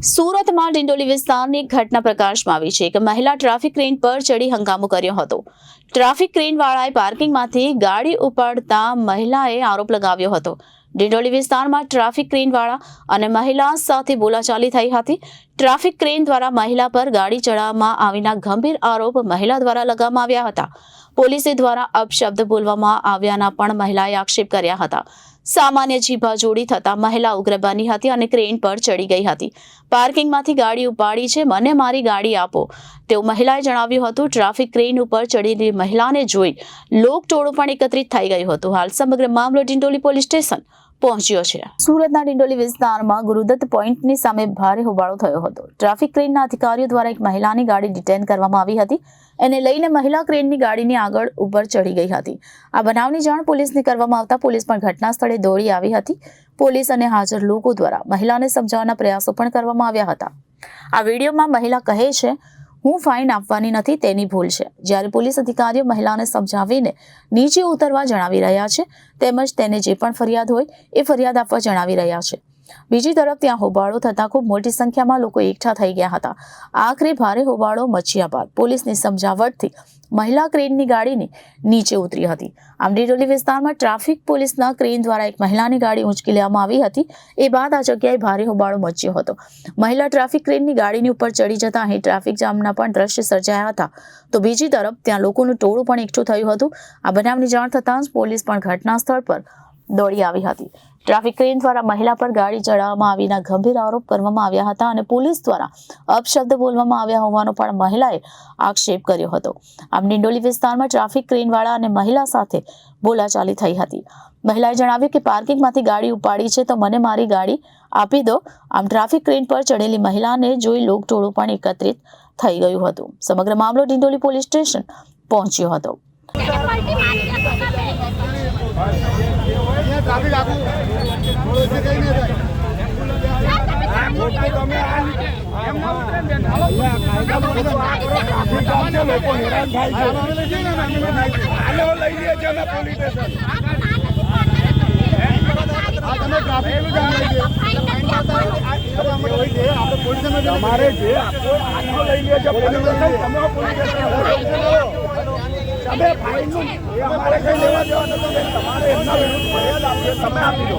સુરતમાં ડિંડોલી વિસ્તારની એક ઘટના પ્રકાશમાં આવી છે કે મહિલા ટ્રાફિક ક્રેન પર ચડી હંગામો કર્યો હતો। ટ્રાફિક ક્રેન વાળાએ પાર્કિંગમાંથી ગાડી ઉપાડતા મહિલાએ આરોપ લગાવ્યો હતો। ડિંડોલી વિસ્તારમાં ટ્રાફિક ક્રેન વાળા અને મહિલા સાથે બોલાચાલી થઈ હતી। ટ્રાફિક ક્રેન દ્વારા મહિલા પર ગાડી ચડાવવામાં આવીના ગંભીર આરોપ મહિલા દ્વારા લગાવવામાં આવ્યા હતા। પોલીસ દ્વારા અપશબ્દ બોલવામાં આવ્યાના પણ મહિલાએ આક્ષેપ કર્યા હતા। સામાન્ય જીભાજોડી થતા મહિલા ઉગ્ર બની હતી અને ક્રેન પર ચડી ગઈ હતી। પાર્કિંગમાંથી ગાડી ઉપાડી છે, મને મારી ગાડી આપો તેવું મહિલાએ જણાવ્યું હતું। ટ્રાફિક ક્રેન ઉપર ચડેલી મહિલાને જોઈ લોકટોળું પણ એકત્રિત થઈ ગયું હતું। હાલ સમગ્ર મામલો ડિંડોલી પોલીસ સ્ટેશન પહોંચ્યો છે। સુરતના ડિંડોલી વિસ્તારમાં ગુરુદત્ત પોઈન્ટની સામે ભારે હોબાળો થયો હતો। ટ્રાફિક ક્રેનના અધિકારીઓ દ્વારા એક મહિલાની ગાડી ડિટેન કરવામાં આવી હતી। એને લઈને મહિલા ક્રેનની ગાડીની આગળ ઉપર ચડી ગઈ હતી। આ બનાવની જાણ પોલીસને કરવામાં આવતા પોલીસ પણ ઘટના સ્થળે દોડી આવી હતી। પોલીસ અને હાજર લોકો દ્વારા મહિલાને સમજાવવાના પ્રયાસો પણ કરવામાં આવ્યા હતા। આ વિડીયોમાં મહિલા કહે છે, હું ફાઇન આપવાની નથી, તેની ભૂલ છે। જ્યારે પોલીસ અધિકારીઓ મહિલાને સમજાવીને નીચે ઉતરવા જણાવી રહ્યા છે, તેમજ તેને જે પણ ફરિયાદ હોય એ ફરિયાદ આપવા જણાવી રહ્યા છે। બીજી તરફ ત્યાં હોબાળો થતાં ખૂબ મોટી સંખ્યામાં લોકો એકઠા થઈ ગયા હતા। આખરે ભારે હોબાળો મચ્યા બાદ પોલીસની સમજાવટથી મહિલા ક્રેનની ગાડીની નીચે ઉતરી હતી। આમ ડિંડોલી વિસ્તારમાં ટ્રાફિક પોલીસના ક્રેન દ્વારા એક મહિલાની ગાડી ઊંચકી લેવામાં આવી હતી। એ બાદ આ જગ્યાએ ભારે હોબાળો મચ્યો હતો। મહિલા ટ્રાફિક ક્રેનની ગાડીની ઉપર ચડી જતા અહીં ટ્રાફિક જામના પણ દ્રશ્ય સર્જાયા હતા। તો બીજી તરફ ત્યાં લોકોનું ટોળું પણ એકઠું થયું હતું। આ બનાવની જાણ થતાં જ પોલીસ પણ ઘટના સ્થળ પર દોડી આવી હતી। ટ્રાફિક ક્રેન દ્વારા મહિલા પર ગાડી ચડાવવામાં આવીના ગંભીર આરોપ કરવામાં આવ્યા હતા અને પોલીસ દ્વારા અપશબ્દ બોલવામાં આવ્યા હોવાનો પણ મહિલાએ આક્ષેપ કર્યો હતો। આમ ડિંડોલી વિસ્તારમાં ટ્રાફિક ક્રેનવાળા અને મહિલા સાથે બોલાચાલી થઈ હતી। મહિલાએ જણાવ્યું કે પાર્કિંગમાંથી ગાડી ઉપાડી છે, તો મને મારી ગાડી આપી દો। આમ ટ્રાફિક ક્રેન પર ચડેલી મહિલાને જોઈ લોકટોળું પણ એકત્રિત થઈ ગયું હતું। સમગ્ર મામલો ડિંડોલી પોલીસ સ્ટેશન પહોંચ્યો હતો। ટ્રાફિક આગળ બોલો છે, કઈ નહીં થાય લોકો હેરાન થાય છે। તમારે જે લઈ લે તમે ફાઇન નું અમારે કઈ લેવા દેવા નથી। તમારે એમના વિરુદ્ધ ફરિયાદ આપીએ, તમે આપી દો।